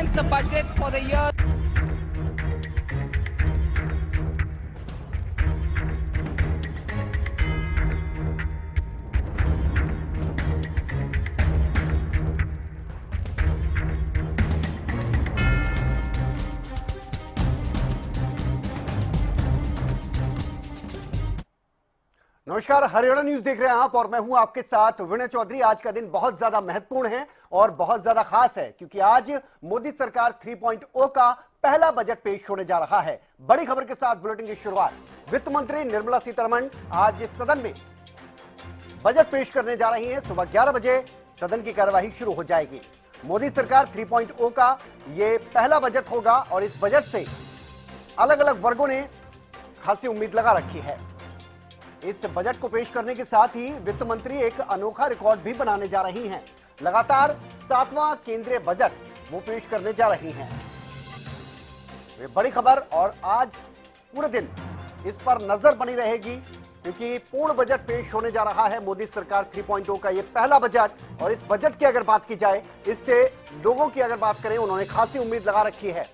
presents the budget for the year. नमस्कार, Haryana news देख रहे हैं आप और मैं हूं आपके साथ विनय चौधरी। आज का दिन बहुत ज्यादा महत्वपूर्ण है और बहुत ज्यादा खास है क्योंकि आज मोदी सरकार 3.0 का पहला बजट पेश होने जा रहा है। बड़ी खबर के साथ बुलेटिन की शुरुआत। वित्त मंत्री निर्मला सीतारमण आज सदन में बजट पेश करने जा रही हैं। सुबह 11 बजे सदन की कार्यवाही शुरू हो जाएगी। मोदी सरकार 3.0 का यह पहला बजट होगा और इस बजट से अलग अलग वर्गों ने खासी उम्मीद लगा रखी है। इस बजट को पेश करने के साथ ही वित्त मंत्री एक अनोखा रिकॉर्ड भी बनाने जा रही हैं। लगातार 7वां केंद्रीय बजट वो पेश करने जा रही हैं। ये बड़ी खबर और आज पूरे दिन इस पर नजर बनी रहेगी क्योंकि पूर्ण बजट पेश होने जा रहा है। मोदी सरकार 3.0 का ये पहला बजट और इस बजट की अगर बात की जाए, इससे लोगों की अगर बात करें, उन्होंने खासी उम्मीद लगा रखी है।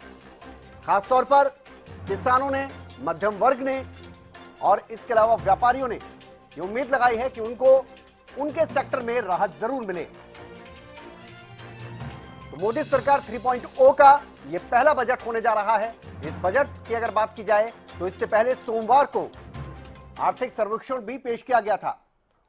खासतौर पर किसानों ने, मध्यम वर्ग ने और इसके अलावा व्यापारियों ने ये उम्मीद लगाई है कि उनको उनके सेक्टर में राहत जरूर मिले। तो मोदी सरकार 3.0 का ये पहला बजट होने जा रहा है। इस बजट की अगर बात की जाए तो इससे पहले सोमवार को आर्थिक सर्वेक्षण भी पेश किया गया था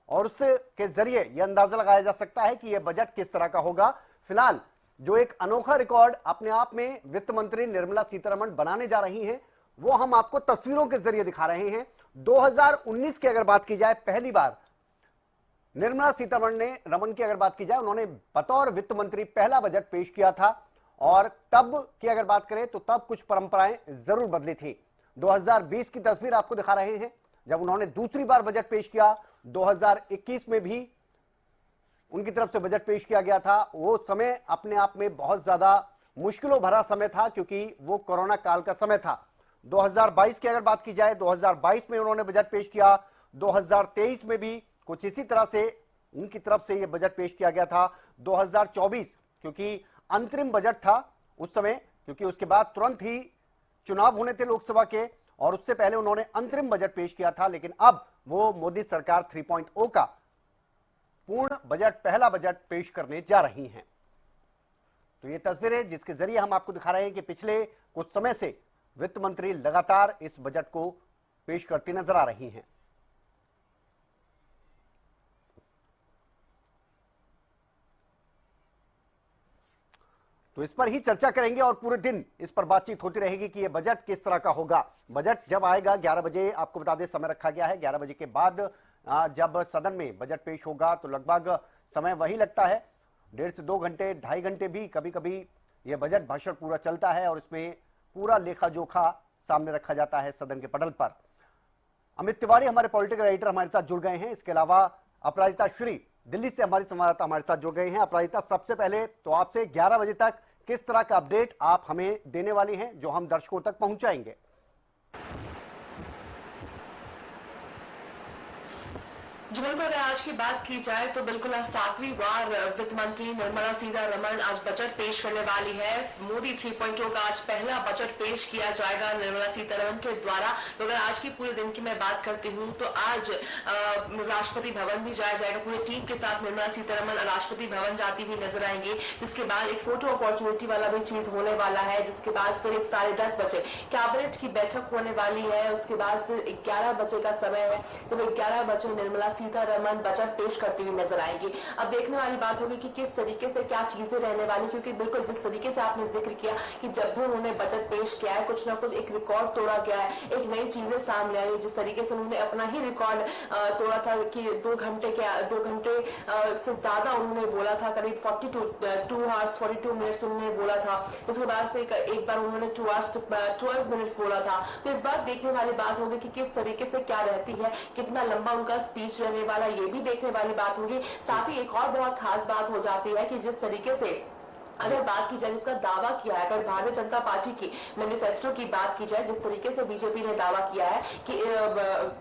और उसके जरिए यह अंदाजा लगाया जा सकता है कि यह बजट किस तरह का होगा। फिलहाल जो एक अनोखा रिकॉर्ड अपने आप में वित्त मंत्री निर्मला सीतारमण बनाने जा रही हैं, वो हम आपको तस्वीरों के जरिए दिखा रहे हैं। 2019 की अगर बात की जाए, पहली बार निर्मला सीतारमण की अगर बात की जाए, उन्होंने बतौर वित्त मंत्री पहला बजट पेश किया था और तब की अगर बात करें तो तब कुछ परंपराएं जरूर बदली थी। 2020 की तस्वीर आपको दिखा रहे हैं जब उन्होंने दूसरी बार बजट पेश किया। 2021 में भी उनकी तरफ से बजट पेश किया गया था। वो समय अपने आप में बहुत ज्यादा मुश्किलों भरा समय था क्योंकि वो कोरोना काल का समय था। 2022 की अगर बात की जाए, 2022 में उन्होंने बजट पेश किया। 2023 में भी कुछ इसी तरह से उनकी तरफ से यह बजट पेश किया गया था। 2024 क्योंकि अंतरिम बजट था उस समय, क्योंकि उसके बाद तुरंत ही चुनाव होने थे लोकसभा के और उससे पहले उन्होंने अंतरिम बजट पेश किया था। लेकिन अब वो मोदी सरकार 3.0 का पूर्ण बजट, पहला बजट पेश करने जा रही हैं। तो ये तस्वीरें जिसके जरिए हम आपको दिखा रहे हैं कि पिछले कुछ समय से वित्त मंत्री लगातार इस बजट को पेश करती नजर आ रही हैं। तो इस पर ही चर्चा करेंगे और पूरे दिन इस पर बातचीत होती रहेगी कि यह बजट किस तरह का होगा। बजट जब आएगा 11 बजे, आपको बता दें समय रखा गया है। 11 बजे के बाद जब सदन में बजट पेश होगा तो लगभग समय वही लगता है, 1.5 से 2 घंटे, 2.5 घंटे भी कभी कभी यह बजट भाषण पूरा चलता है और इसमें पूरा लेखा जोखा सामने रखा जाता है सदन के पटल पर। अमित तिवारी हमारे पॉलिटिकल एडिटर हमारे साथ जुड़ गए हैं। इसके अलावा अपराजिता श्री दिल्ली से हमारी संवाददाता हमारे साथ जुड़ गए हैं। अपराजिता, सबसे पहले तो आपसे 11 बजे तक किस तरह का अपडेट आप हमें देने वाली हैं जो हम दर्शकों तक पहुंचाएंगे? जी बिल्कुल, अगर आज की बात की जाए तो बिल्कुल आज 7वीं बार वित्त मंत्री निर्मला सीतारमण आज बजट पेश करने वाली है। मोदी 3.0 का आज पहला बजट पेश किया जाएगा निर्मला सीतारमण के द्वारा। तो अगर आज की पूरे दिन की मैं बात करती हूँ तो आज राष्ट्रपति भवन भी जाया जाएगा। पूरी टीम के साथ निर्मला सीतारमण राष्ट्रपति भवन जाती हुई नजर आएंगी। जिसके बाद एक फोटो अपॉर्चुनिटी वाला भी चीज होने वाला है। जिसके बाद फिर एक 10:30 बजे कैबिनेट की बैठक होने वाली है। उसके बाद फिर 11 बजे का समय है तो 11 बजे निर्मला सीतारमण बजट पेश करती हुई नजर आएंगी। अब देखने वाली बात होगी कि किस तरीके से क्या चीजें रहने वाली, क्योंकि बिल्कुल जिस तरीके से आपने जिक्र किया कि जब भी उन्होंने बजट पेश किया है कुछ ना कुछ एक रिकॉर्ड तोड़ा गया है, एक नई चीजें सामने आई। जिस तरीके से उन्होंने अपना ही रिकॉर्ड तोड़ा था कि 2 घंटे से ज्यादा उन्होंने बोला था, करीब 2 आवर्स 42 मिनट्स उन्होंने बोला था। इसके बाद फिर एक बार उन्होंने 2 आवर्स 12 मिनट्स बोला था। तो इस बार देखने वाली बात होगी कि किस तरीके से क्या रहती है, कितना लंबा उनका स्पीच रहने वाला, ये भी देखने वाली बात होगी। साथ ही एक और बहुत खास बात हो जाती है कि जिस तरीके से अगर बात की जाए जिसका दावा किया है, अगर भारतीय जनता पार्टी की मैनिफेस्टो की बात की जाए, जिस तरीके से बीजेपी ने दावा किया है कि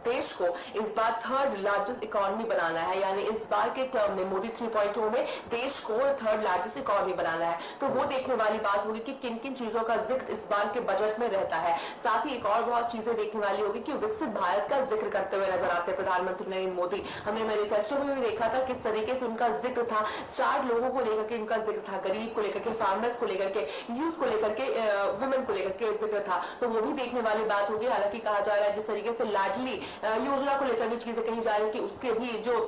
देश को इस बार थर्ड लार्जेस्ट इकोनॉमी बनाना है, यानी इस बार के टर्म में मोदी 3.0 में देश को थर्ड लार्जेस्ट इकोनॉमी बनाना है, तो वो देखने वाली बात होगी कि किन किन चीजों का जिक्र इस बार के बजट में रहता है। साथ ही एक और बहुत चीजें देखने वाली होगी कि विकसित भारत का जिक्र करते हुए नजर आते हैं प्रधानमंत्री नरेंद्र मोदी। हमने मैनिफेस्टो में भी देखा था किस तरीके से उनका जिक्र था, 4 लोगों को लेकर के उनका जिक्र था, गरीब को लेकर के, फार्मर्स को लेकर के, यूथ को लेकर के, वुमेन को लेकर के जिक्र था, तो वो भी देखने वाली बात होगी। हालांकि कहा जा रहा है जिस तरीके से लाडली योजना को लेकर भी चीजें कही जा रही है कि उसके भी जो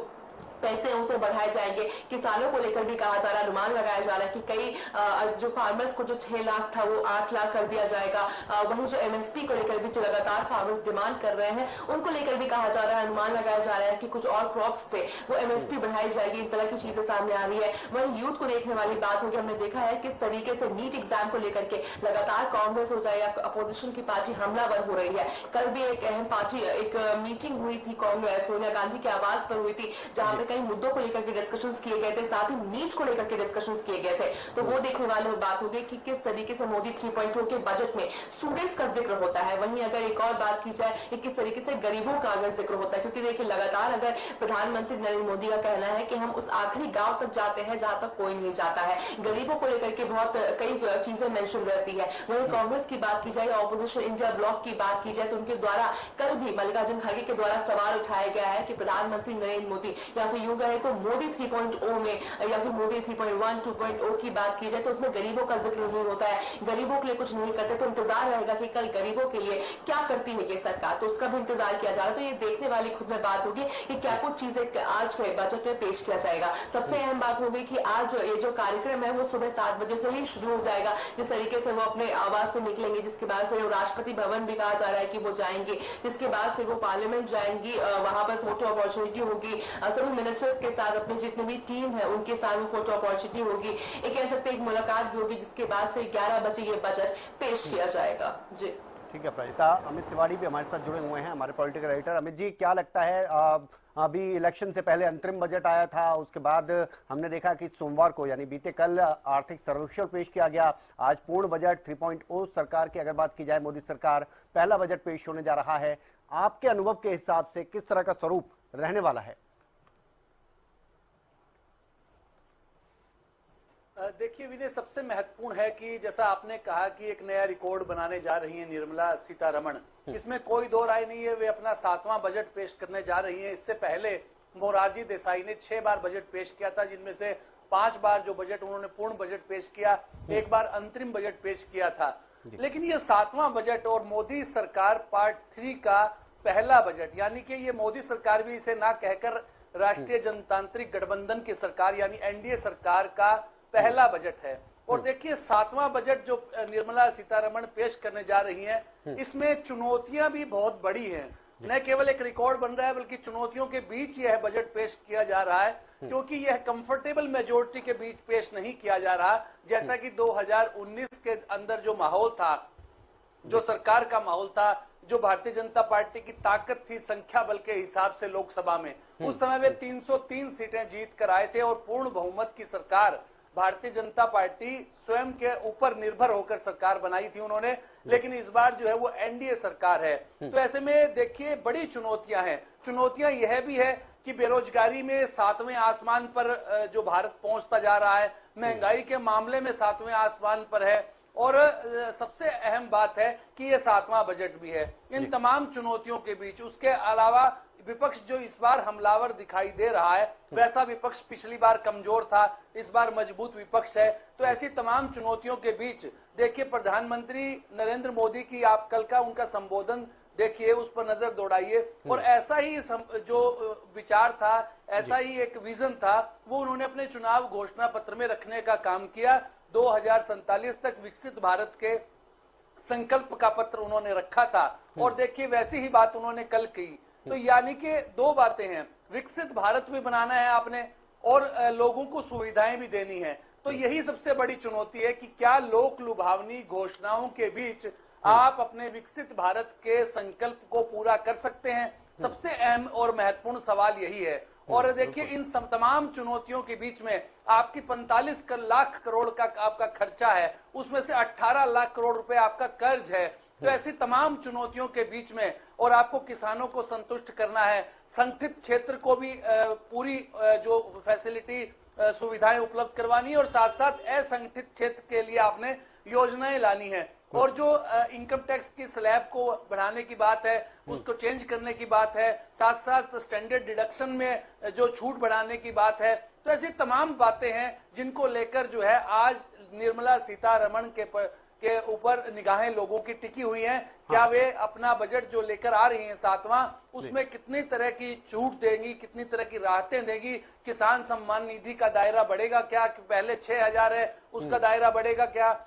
पैसे उसे बढ़ाए जाएंगे, किसानों को लेकर भी कहा जा रहा है, अनुमान लगाया जा रहा है कि कई जो फार्मर्स को जो 6 लाख था वो 8 लाख कर दिया जाएगा। वहीं जो एमएसपी को लेकर भी जो लगातार फार्मर्स डिमांड कर रहे हैं उनको लेकर भी कहा जा रहा है, अनुमान लगाया जा रहा है कि कुछ और क्रॉप्स पे वो एमएसपी बढ़ाई जाएगी। इन तरह की चीजें सामने आ रही है। वहीं यूथ को देखने वाली बात होगी, हमने देखा है किस तरीके से नीट एग्जाम को लेकर के लगातार कांग्रेस हो जाए या अपोजिशन की पार्टी हमलावर हो रही है। कल भी एक अहम पार्टी एक मीटिंग हुई थी, कांग्रेस सोनिया गांधी के आवास पर हुई थी, जहां पे कई मुद्दों को लेकर के डिस्कशंस किए गए थे, साथ ही नीट को लेकर के डिस्कशंस किए गए थे। तो वो देखने वाली बात होगी कि किस तरीके से मोदी 3.0 के बजट में स्टूडेंट्स का जिक्र होता है। वहीं अगर एक और बात की जाए कि किस तरीके से गरीबों का अगर जिक्र होता है, क्योंकि देखिए लगातार अगर प्रधानमंत्री नरेंद्र मोदी का कहना है कि हम उस आखिरी गांव तक जाते हैं जहां तक कोई नहीं जाता है, गरीबों को लेकर के बहुत कई चीजें मेंशन रहती है। वहीं कांग्रेस की बात की जाए, ऑपोजिशन इंडिया ब्लॉक की बात की जाए, तो उनके द्वारा कल भी मल्लिकार्जुन खड़गे के द्वारा सवाल उठाया गया है कि प्रधानमंत्री नरेंद्र मोदी या फिर यूं कहे तो मोदी 3.0 में या फिर मोदी 3.1 2.0 की बात की जाए तो उसमें गरीबों का जिक्र नहीं होता है, गरीबों के लिए कुछ नहीं करते। तो इंतजार रहेगा कि कल गरीबों के लिए क्या करती है ये सरकार, तो उसका भी इंतजार किया जा रहा है। तो ये देखने वाली खुद में बात होगी कि क्या कुछ चीजें आज के बजट में पेश किया जाएगा। सबसे अहम बात होगी कि आज ये जो कार्यक्रम है वो सुबह 7 बजे से ही शुरू हो जाएगा, जिस तरीके से वो अपने आवास से निकलेंगे, जिसके बाद फिर राष्ट्रपति भवन भी कहा जा रहा है कि वो जाएंगे, जिसके बाद फिर वो पार्लियामेंट जाएंगी, वहां पर फोटो अपॉर्चुनिटी होगी, सभी मिनिस्टर्स के साथ अपनी जितनी भी टीम है उनके साथ में फोटो अपॉर्चुनिटी होगी, एक कह सकते एक मुलाकात भी होगी, जिसके बाद फिर 11 बजे ये बजट पेश किया जाएगा। जी ठीक है प्रजिता। अमित तिवारी भी हमारे साथ जुड़े हुए हैं, हमारे पॉलिटिकल राइटर। अमित जी, क्या लगता है, अभी इलेक्शन से पहले अंतरिम बजट आया था, उसके बाद हमने देखा कि सोमवार को यानी बीते कल आर्थिक सर्वेक्षण पेश किया गया, आज पूर्ण बजट 3.0 सरकार की अगर बात की जाए, मोदी सरकार पहला बजट पेश होने जा रहा है। आपके अनुभव के हिसाब से किस तरह का स्वरूप रहने वाला है? देखिए विनय, सबसे महत्वपूर्ण है कि जैसा आपने कहा कि एक नया रिकॉर्ड बनाने जा रही हैं निर्मला सीतारमण, इसमें कोई दो राय नहीं है। वे अपना 7वां बजट पेश करने जा रही हैं। इससे पहले मोरारजी देसाई ने 6 बार बजट पेश किया था, जिनमें से 5 बार जो बजट उन्होंने पूर्ण बजट पेश किया, 1 बार अंतरिम बजट पेश किया था। लेकिन ये 7वां बजट और मोदी सरकार पार्ट 3 का पहला बजट, यानी कि ये मोदी सरकार भी इसे ना कहकर राष्ट्रीय जनतांत्रिक गठबंधन की सरकार यानी एनडीए सरकार का पहला बजट है। और देखिए 7वां बजट जो निर्मला सीतारमण पेश करने जा रही हैं, इसमें चुनौतियां भी बहुत बड़ी हैं। न केवल एक रिकॉर्ड बन रहा है बल्कि चुनौतियों के बीच यह बजट पेश किया जा रहा है, क्योंकि यह कंफर्टेबल मेजोरिटी के बीच पेश नहीं किया जा रहा, जैसा कि 2019 के अंदर जो माहौल था, जो सरकार का माहौल था, जो भारतीय जनता पार्टी की ताकत थी संख्या बल के हिसाब से लोकसभा में, उस समय वे 303 सीटें जीत कर आए थे और पूर्ण बहुमत की सरकार भारतीय जनता पार्टी स्वयं के ऊपर निर्भर होकर सरकार बनाई थी उन्होंने। लेकिन इस बार जो है वो एनडीए सरकार है। तो ऐसे में देखिए बड़ी चुनौतियां हैं। चुनौतियां यह भी है कि बेरोजगारी में 7वें आसमान पर जो भारत पहुंचता जा रहा है, महंगाई के मामले में 7वें आसमान पर है, और सबसे अहम बात है कि ये 7वां बजट भी है। इन तमाम चुनौतियों के बीच उसके अलावा विपक्ष जो इस बार हमलावर दिखाई दे रहा है, वैसा विपक्ष पिछली बार कमजोर था, इस बार मजबूत विपक्ष है। तो ऐसी तमाम चुनौतियों के बीच देखिए प्रधानमंत्री नरेंद्र मोदी की आप कल का उनका संबोधन देखिए, उस पर नजर दौड़ाइए, और ऐसा ही जो विचार था, ऐसा ही एक विजन था, वो उन्होंने अपने चुनाव घोषणा पत्र में रखने का काम किया। 2047 तक विकसित भारत के संकल्प का पत्र उन्होंने रखा था, और देखिए वैसी ही बात उन्होंने कल की। तो यानी कि 2 बातें हैं, विकसित भारत भी बनाना है आपने और लोगों को सुविधाएं भी देनी है। तो यही सबसे बड़ी चुनौती है कि क्या लोक लुभावनी घोषणाओं के बीच आप अपने विकसित भारत के संकल्प को पूरा कर सकते हैं। सबसे अहम और महत्वपूर्ण सवाल यही है। और देखिए इन तमाम चुनौतियों के बीच में आपकी 45 लाख करोड़ का आपका खर्चा है, उसमें से 18 लाख करोड़ रुपए आपका कर्ज है। तो ऐसी तमाम चुनौतियों के बीच में और आपको किसानों को संतुष्ट करना है, संगठित क्षेत्र को भी पूरी जो फैसिलिटी सुविधाएं उपलब्ध करवानी है और साथ साथ असंगठित क्षेत्र के लिए आपने योजनाएं लानी है। और जो इनकम टैक्स की स्लैब को बढ़ाने की बात है, उसको चेंज करने की बात है, साथ साथ स्टैंडर्ड डिडक्शन में जो छूट बढ़ाने की बात है। तो ऐसी तमाम बातें हैं जिनको लेकर जो है आज निर्मला सीतारमण के ऊपर निगाहें लोगों की टिकी हुई हैं। क्या वे अपना बजट जो लेकर आ रही हैं 7वां, उसमें कितनी तरह की छूट देंगी, कितनी तरह की राहतें देंगी, किसान सम्मान निधि का दायरा बढ़ेगा क्या, पहले 6,000 है उसका दायरा बढ़ेगा क्या,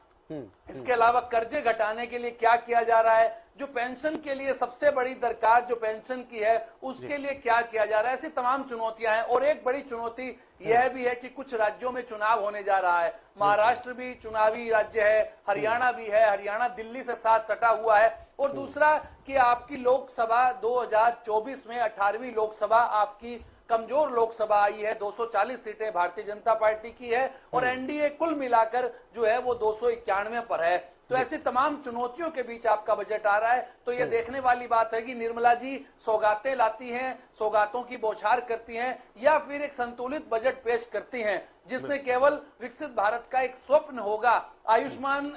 इसके अलावा कर्जे घटाने के लिए क्या किया जा रहा है, जो पेंशन के लिए सबसे बड़ी दरकार जो पेंशन की है उसके लिए क्या किया जा रहा है। ऐसी तमाम चुनौतियां हैं और एक बड़ी चुनौती यह भी है कि कुछ राज्यों में चुनाव होने जा रहा है। महाराष्ट्र भी चुनावी राज्य है, हरियाणा भी है, हरियाणा दिल्ली से साथ सटा हुआ है। और दूसरा कि आपकी लोकसभा 2024 में 18वीं लोकसभा आपकी कमजोर लोकसभा आई है, 240 सीटें भारतीय जनता पार्टी की है और एनडीए कुल मिलाकर जो है वो 291 पर है। तो ऐसी तमाम चुनौतियों के बीच आपका बजट आ रहा है। तो ये देखने वाली बात है कि निर्मला जी सौगातें लाती हैं, सौगातों की बौछार करती हैं, या फिर एक संतुलित बजट पेश करती हैं जिससे केवल विकसित भारत का एक स्वप्न होगा। आयुष्मान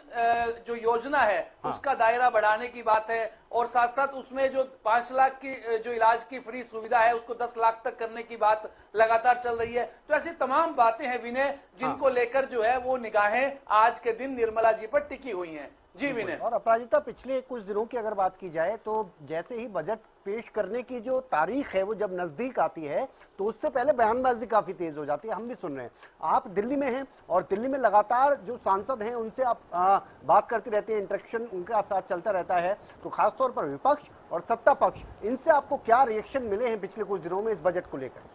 जो योजना है उसका दायरा बढ़ाने की बात है और साथ साथ उसमें जो 5 लाख की जो इलाज की फ्री सुविधा है उसको 10 लाख तक करने की बात लगातार चल रही है। तो ऐसी तमाम बातें हैं विनय जिनको लेकर जो है वो निगाहें आज के दिन निर्मला जी पर टिकी हुई हैं। जी विनय। और अपराजिता, पिछले कुछ दिनों की अगर बात की जाए तो जैसे ही बजट पेश करने की जो तारीख है वो जब नजदीक आती है तो उससे पहले बयानबाजी काफी तेज हो जाती है। हम भी सुन रहे हैं, आप दिल्ली में हैं और दिल्ली में लगातार जो सांसद हैं उनसे आप बात करती रहती है, इंटरेक्शन उनके साथ चलता रहता है। तो खासतौर पर विपक्ष और सत्ता पक्ष, इनसे आपको क्या रिएक्शन मिले हैं पिछले कुछ दिनों में इस बजट को लेकर?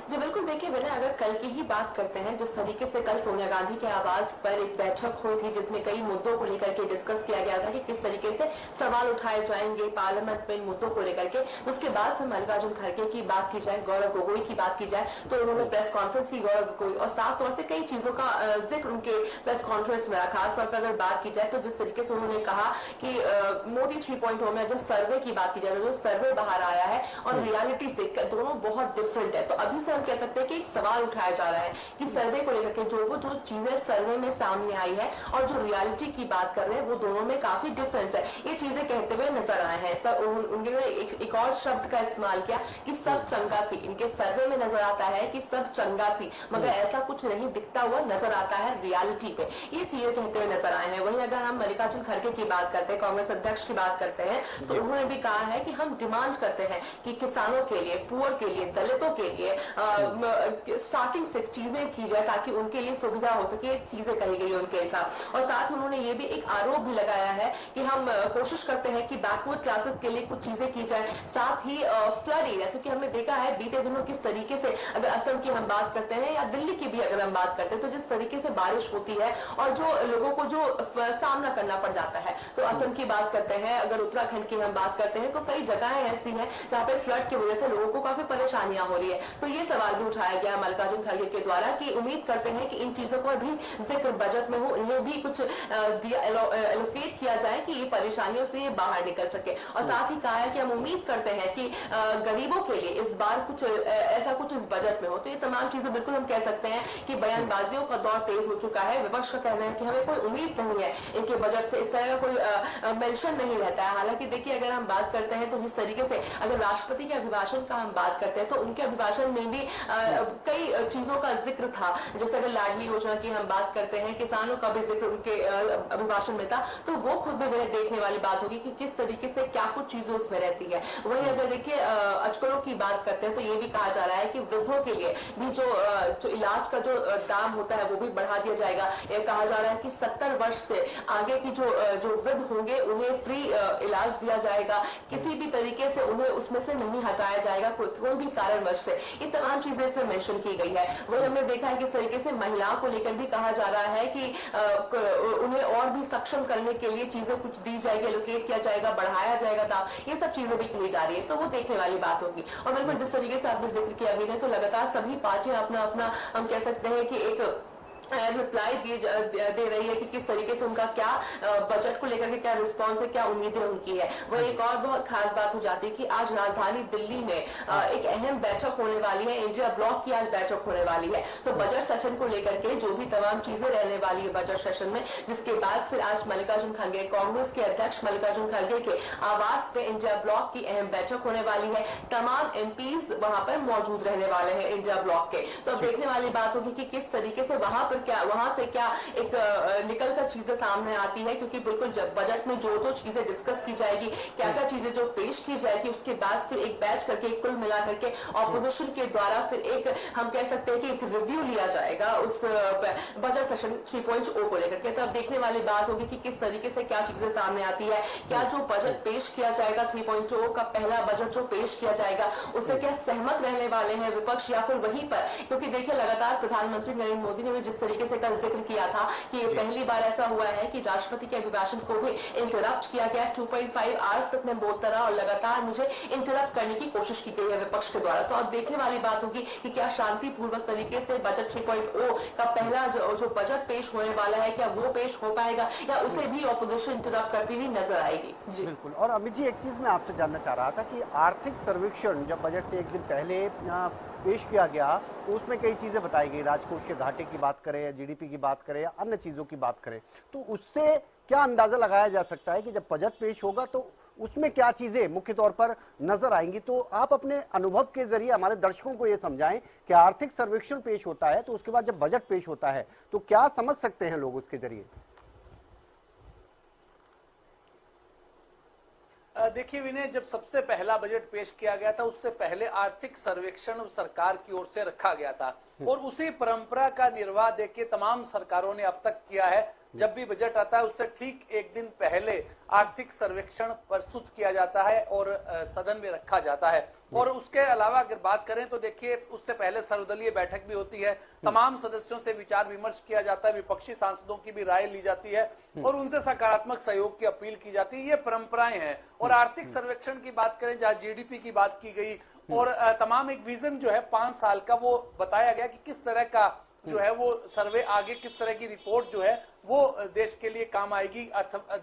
जी बिल्कुल, देखिए विनय, अगर कल की ही बात करते हैं, जिस तरीके से कल सोनिया गांधी के आवास पर एक बैठक हुई थी जिसमें कई मुद्दों को लेकर के डिस्कस किया गया था कि किस तरीके से सवाल उठाए जाएंगे पार्लियामेंट में इन मुद्दों को लेकर के। उसके बाद फिर मल्लिकार्जुन खड़गे की बात की जाए, गौरव गोगोई की बात की जाए, तो उन्होंने प्रेस कॉन्फ्रेंस की गौरव गोगोई और साफ तौर से कई चीजों का जिक्र उनके प्रेस कॉन्फ्रेंस में रहा। खासतौर पर अगर बात की जाए तो जिस तरीके से उन्होंने कहा कि मोदी 3.0 में जो सर्वे की बात की जाए तो जो सर्वे बाहर आया है और रियलिटी से दोनों बहुत डिफरेंट है। तो अभी से हम कह सकते हैं कि एक सवाल उठाया जा रहा है कि सर्वे को लेकर के जो चीजें सर्वे में सामने आई है और जो रियलिटी की बात कर रहे हैं वो दोनों में काफी डिफरेंस है, ये चीजें कहते हुए नजर आए हैं। सब उन्होंने एक और शब्द का इस्तेमाल किया कि सब चंगासी। इनके सर्वे में नजर आता है कि सब चंगासी, मगर ऐसा कुछ नहीं दिखता हुआ नजर आता है रियलिटी पे, ये चीजें कहते हुए नजर आए हैं। वहीं अगर हम मल्लिकार्जुन खड़गे की बात करते हैं, कांग्रेस अध्यक्ष की बात करते हैं, तो उन्होंने भी कहा है कि हम डिमांड करते हैं कि किसानों के लिए, पुअर के लिए, दलितों के लिए स्टार्टिंग से चीजें की जाए ताकि उनके लिए सुविधा हो सके, चीजें कही गई उनके साथ। और साथ उन्होंने ये भी एक आरोप भी लगाया है कि हम कोशिश करते हैं कि बैकवर्ड क्लासेस के लिए कुछ चीजें की जाए। साथ ही फ्लड एरिया, क्योंकि हमने देखा है बीते दिनों किस तरीके से, अगर असम की हम बात करते हैं या दिल्ली की भी अगर हम बात करते हैं, तो जिस तरीके से बारिश होती है और जो लोगों को जो सामना करना पड़ जाता है। तो असम की बात करते हैं, अगर उत्तराखंड की हम बात करते हैं, तो कई जगहें ऐसी हैं जहां पे फ्लड की वजह से लोगों को काफी परेशानियां हो रही है। तो ये सवाल भी उठाया गया मल्लिकार्जुन खड़गे के द्वारा कि उम्मीद करते हैं कि इन चीजों का भी जिक्र बजट में हो, इन्हें भी कुछ एलोकेट किया जाए कि ये परेशानियों से बाहर निकल सके। और साथ ही कहा है कि हम उम्मीद करते हैं कि गरीबों के लिए इस बार कुछ ऐसा कुछ इस बजट में हो। तो ये तमाम चीजें बिल्कुल हम कह सकते हैं कि बयानबाजियों का दौर तेज हो चुका है। विपक्ष का कहना है कि हमें कोई उम्मीद नहीं है इनके बजट से, इस तरह का कोई मेंशन नहीं रहता है। हालांकि देखिए, अगर हम बात करते हैं तो जिस तरीके से अगर राष्ट्रपति के अभिभाषण का हम बात करते हैं तो उनके अभिभाषण में भी कई चीजों का जिक्र था। जैसे अगर लाडली योजना की हम बात करते हैं, किसानों का भी जिक्र उनके अभिभाषण में था। तो वो खुद भी वह देखने वाली बात होगी कि किस तरीके से क्या कुछ चीजें उसमें रहती है। वहीं अगर देखिए अजकलों की बात करते हैं तो ये भी कहा जा रहा है कि वृद्धों के लिए भी जो इलाज का जो दाम होता है वो भी बढ़ा दिया जाएगा। ये कहा जा रहा है कि 70 वर्ष से आगे की जो वृद्ध होंगे उन्हें फ्री इलाज दिया जाएगा, किसी भी तरीके से उन्हें उसमें से नहीं हटाया जाएगा कोई भी कारणवश से। ये तमाम तमाम चीजें इसमें मेंशन की गई है। वही हमने देखा है किस तरीके से महिलाओं को लेकर भी कहा जा रहा है कि उन्हें और भी सक्षम करने के लिए चीजें कुछ दी जाएगी, एलोकेट किया जाएगा, बढ़ाया जाएगा दाम, ये सब चीजें भी कही जा रही है, तो वो देखने वाली बात होगी। और बिल्कुल जिस तरीके से आपने जिक्र किया अभी ने, तो लगातार सभी पार्टियां अपना अपना हम कह सकते हैं कि एक रिप्लाई दे रही है कि किस तरीके से उनका क्या बजट को लेकर के क्या रिस्पॉन्स है, क्या उम्मीदें उनकी है। वह एक और बहुत खास बात हो जाती है कि आज राजधानी दिल्ली में एक अहम बैठक होने वाली है, इंडिया ब्लॉक की आज बैठक होने वाली है। तो बजट सेशन को लेकर के जो भी तमाम चीजें रहने वाली है बजट सेशन में, जिसके बाद फिर आज मल्लिकार्जुन खड़गे, कांग्रेस के अध्यक्ष मल्लिकार्जुन खड़गे के आवास पे इंडिया ब्लॉक की अहम बैठक होने वाली है। तमाम एमपीज वहां पर मौजूद रहने वाले हैं इंडिया ब्लॉक के। तो अब देखने वाली बात होगी कि किस तरीके से वहां से क्या एक निकल कर चीजें सामने आती है, क्योंकि बिल्कुल जब बजट में जो जो चीजें डिस्कस की जाएगी, क्या क्या चीजें जो पेश की जाएगी, उसके बाद फिर एक बैच करके कुल मिला करके ऑपोजिशन के द्वारा फिर एक हम कह सकते हैं कि एक रिव्यू लिया जाएगा उस बजट सेशन 3.0 को लेकर के। तो अब देखने वाली बात होगी कि किस तरीके से क्या चीजें सामने आती है, क्या जो बजट पेश किया जाएगा 3.0 का पहला बजट जो पेश किया जाएगा उससे क्या सहमत रहने वाले हैं विपक्ष या फिर वहीं पर, क्योंकि देखिए लगातार प्रधानमंत्री नरेंद्र मोदी ने भी जिस तरीके से कल जिक्र किया था कि ये पहली बार ऐसा हुआ है कि राष्ट्रपति के अभिभाषण को भी इंटरप्ट किया गया। 2.5 आवर्स तक मैं बोलता रहा और लगातार मुझे इंटरप्ट करने की कोशिश की गई है विपक्ष के द्वारा। तो अब देखने वाली बात होगी कि क्या शांतिपूर्वक तरीके से बजट 3.0 का पहला जो बजट पेश होने वाला है, क्या वो पेश हो पाएगा या उसे भी ऑपोजिशन इंटरप्ट करती हुई नजर आएगी। जी बिल्कुल। और अमित जी, एक चीज मैं आपसे जानना चाह रहा था कि आर्थिक सर्वेक्षण जब बजट से एक दिन पहले पेश किया गया तो उसमें कई चीजें बताई गई, राजकोषीय घाटे की बात करें या जीडीपी की बात करें या अन्य चीजों की बात करें, तो उससे क्या अंदाजा लगाया जा सकता है कि जब बजट पेश होगा तो उसमें क्या चीजें मुख्य तौर पर नजर आएंगी? तो आप अपने अनुभव के जरिए हमारे दर्शकों को यह समझाएं कि आर्थिक सर्वेक्षण पेश होता है तो उसके बाद जब बजट पेश होता है तो क्या समझ सकते हैं लोग उसके जरिए? देखिए विनय, जब सबसे पहला बजट पेश किया गया था उससे पहले आर्थिक सर्वेक्षण सरकार की ओर से रखा गया था और उसी परंपरा का निर्वाह देखिए तमाम सरकारों ने अब तक किया है। जब भी बजट आता है उससे ठीक एक दिन पहले आर्थिक सर्वेक्षण प्रस्तुत किया जाता है और सदन में रखा जाता है। और उसके अलावा अगर बात करें तो देखिए उससे पहले सर्वदलीय बैठक भी होती है, तमाम सदस्यों से विचार विमर्श किया जाता है, विपक्षी सांसदों की भी राय ली जाती है और उनसे सकारात्मक सहयोग की अपील की जाती है। ये परंपराएं हैं। और आर्थिक सर्वेक्षण की बात करें जहां जीडीपी की बात की गई और तमाम एक विजन जो है 5 साल का वो बताया गया कि किस तरह का जो है वो सर्वे आगे किस तरह की रिपोर्ट जो है वो देश के लिए काम आएगी,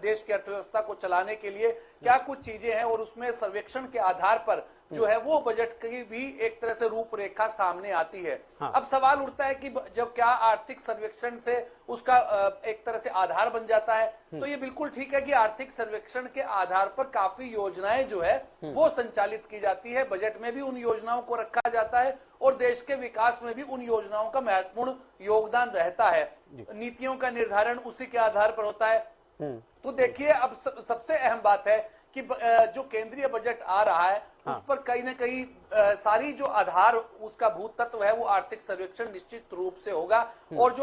देश की अर्थव्यवस्था को चलाने के लिए क्या कुछ चीजें हैं और उसमें सर्वेक्षण के आधार पर जो है वो बजट की भी एक तरह से रूपरेखा सामने आती है। हाँ। अब सवाल उठता है कि जब क्या आर्थिक सर्वेक्षण से उसका एक तरह से आधार बन जाता है, तो ये बिल्कुल ठीक है कि आर्थिक सर्वेक्षण के आधार पर काफी योजनाएं जो है वो संचालित की जाती है, बजट में भी उन योजनाओं को रखा जाता है और देश के विकास में भी उन योजनाओं का महत्वपूर्ण योगदान रहता है। नीतियों का निर्धारण उसी के आधार पर होता है। तो देखिए अब सबसे अहम बात है कि जो केंद्रीय बजट आ रहा है उस पर कहीं ना कहीं सारी जो आधार उसका भूत तत्व है वो आर्थिक सर्वेक्षण निश्चित रूप से होगा और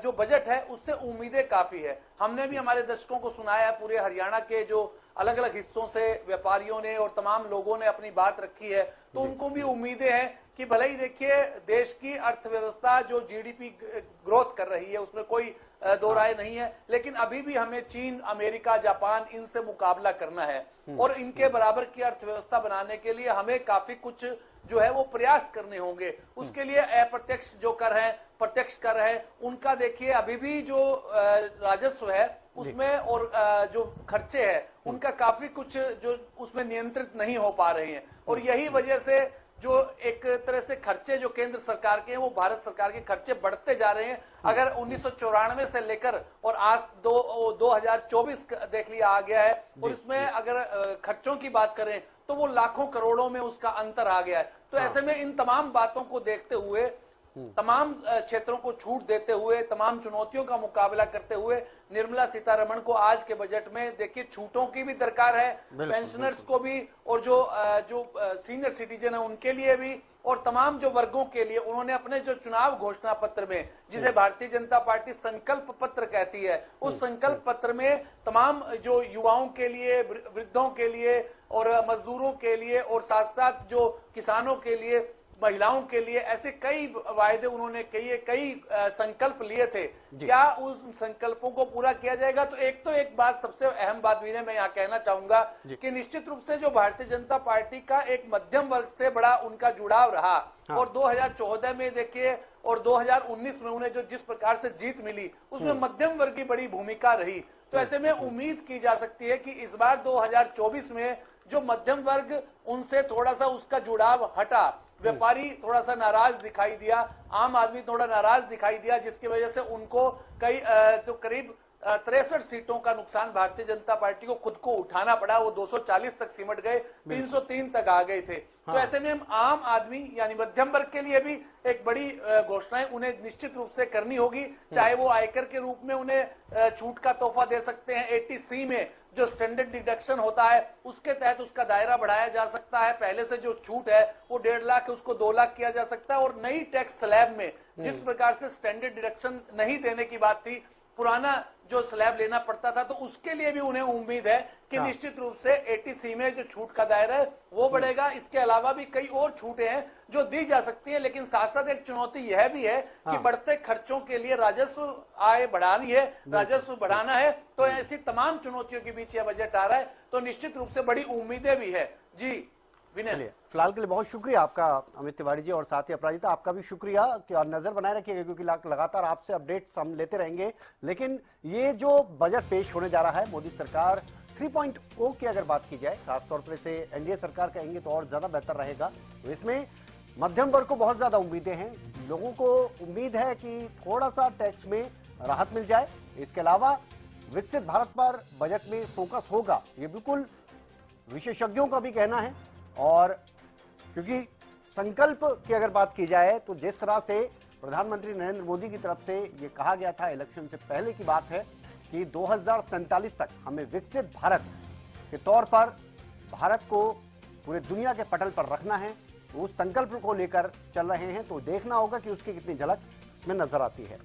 जो बजट है उससे उम्मीदें काफी है। हमने भी हमारे दर्शकों को सुनाया है, पूरे हरियाणा के जो अलग अलग हिस्सों से व्यापारियों ने और तमाम लोगों ने अपनी बात रखी है, तो उनको भी उम्मीदें हैं कि भले ही देखिए देश की अर्थव्यवस्था जो जीडीपी ग्रोथ कर रही है उसमें कोई दो राय नहीं है, लेकिन अभी भी हमें चीन, अमेरिका, जापान इनसे मुकाबला करना है और इनके बराबर की अर्थव्यवस्था बनाने के लिए हमें काफी कुछ जो है वो प्रयास करने होंगे। उसके लिए अप्रत्यक्ष जो कर है, प्रत्यक्ष कर है, उनका देखिए अभी भी जो राजस्व है उसमें और जो खर्चे हैं उनका काफी कुछ जो उसमें नियंत्रित नहीं हो पा रहे हैं और यही वजह से जो एक तरह से खर्चे जो केंद्र सरकार के हैं वो भारत सरकार के खर्चे बढ़ते जा रहे हैं। अगर 1994 से लेकर और आज 2024 देख लिया आ गया है और इसमें अगर खर्चों की बात करें तो वो लाखों करोड़ों में उसका अंतर आ गया है। तो ऐसे में इन तमाम बातों को देखते हुए, तमाम क्षेत्रों को छूट देते हुए, तमाम चुनौतियों का मुकाबला करते हुए निर्मला सीतारमण को आज के बजट में देखिए छूटों की भी दरकार है, पेंशनर्स को भी और जो सीनियर सिटीजन है उनके लिए भी और तमाम जो वर्गों के लिए उन्होंने अपने जो चुनाव घोषणा पत्र में, जिसे भारतीय जनता पार्टी संकल्प पत्र कहती है, उस संकल्प पत्र में तमाम जो युवाओं के लिए, वृद्धों के लिए और मजदूरों के लिए और साथ साथ जो किसानों के लिए महिलाओं के लिए, ऐसे कई वायदे उन्होंने किए, कई संकल्प लिए थे। क्या उन संकल्पों को पूरा किया जाएगा? तो एक बात, सबसे अहम बात विनय मैं यहाँ कहना चाहूंगा कि निश्चित रूप से जो भारतीय जनता पार्टी का एक मध्यम वर्ग से बड़ा उनका जुड़ाव रहा। और 2014 में देखिए और 2019 में उन्हें जो जिस प्रकार से जीत मिली उसमें मध्यम वर्ग की बड़ी भूमिका रही। तो ऐसे में उम्मीद की जा सकती है कि इस बार 2024 में जो मध्यम वर्ग उनसे थोड़ा सा उसका जुड़ाव हटा, व्यापारी थोड़ा सा नाराज दिखाई दिया, आम आदमी थोड़ा नाराज दिखाई दिया, जिसकी वजह से उनको कई तो करीब 63 सीटों का नुकसान भारतीय जनता पार्टी को खुद को उठाना पड़ा। वो 240 तक सिमट गए, 303 तक आ गए थे। तो ऐसे में आम आदमी यानी मध्यम वर्ग के लिए भी एक बड़ी घोषणाएं उन्हें निश्चित रूप से करनी होगी। चाहे वो आयकर के रूप में उन्हें छूट का तोहफा दे सकते हैं, 80C में जो स्टैंडर्ड डिडक्शन होता है उसके तहत उसका दायरा बढ़ाया जा सकता है। पहले से जो छूट है वो 1.5 लाख उसको 2 लाख किया जा सकता है। और नई टैक्स स्लैब में जिस प्रकार से स्टैंडर्ड डिडक्शन नहीं देने की बात थी, पुराना जो स्लैब लेना पड़ता था, तो उसके लिए भी उन्हें उम्मीद है कि निश्चित रूप से 80C में जो छूट का दायरा है वो बढ़ेगा। इसके अलावा भी कई और छूटें हैं जो दी जा सकती है, लेकिन साथ साथ एक चुनौती यह भी है कि बढ़ते खर्चों के लिए राजस्व आय बढ़ानी है, राजस्व बढ़ाना है। तो ऐसी तमाम चुनौतियों के बीच यह बजट आ रहा है, तो निश्चित रूप से बड़ी उम्मीदें भी है। जी विनय, फिलहाल के लिए बहुत शुक्रिया आपका अमित तिवारी जी, और साथ ही अपराजिता आपका भी शुक्रिया कि और नजर बनाए रखिएगा क्योंकि लगातार आपसे अपडेट्स हम लेते रहेंगे। लेकिन ये जो बजट पेश होने जा रहा है मोदी सरकार 3.0 की अगर बात की जाए, खासतौर पर इसे एनडीए सरकार कहेंगे तो और ज्यादा बेहतर रहेगा। तो इसमें मध्यम वर्ग को बहुत ज्यादा उम्मीदें हैं, लोगों को उम्मीद है कि थोड़ा सा टैक्स में राहत मिल जाए। इसके अलावा विकसित भारत पर बजट में फोकस होगा, ये बिल्कुल विशेषज्ञों का भी कहना है। और क्योंकि संकल्प की अगर बात की जाए तो जिस तरह से प्रधानमंत्री नरेंद्र मोदी की तरफ से ये कहा गया था, इलेक्शन से पहले की बात है कि 2047 तक हमें विकसित भारत के तौर पर भारत को पूरे दुनिया के पटल पर रखना है, तो उस संकल्प को लेकर चल रहे हैं। तो देखना होगा कि उसकी कितनी झलक इसमें नजर आती है।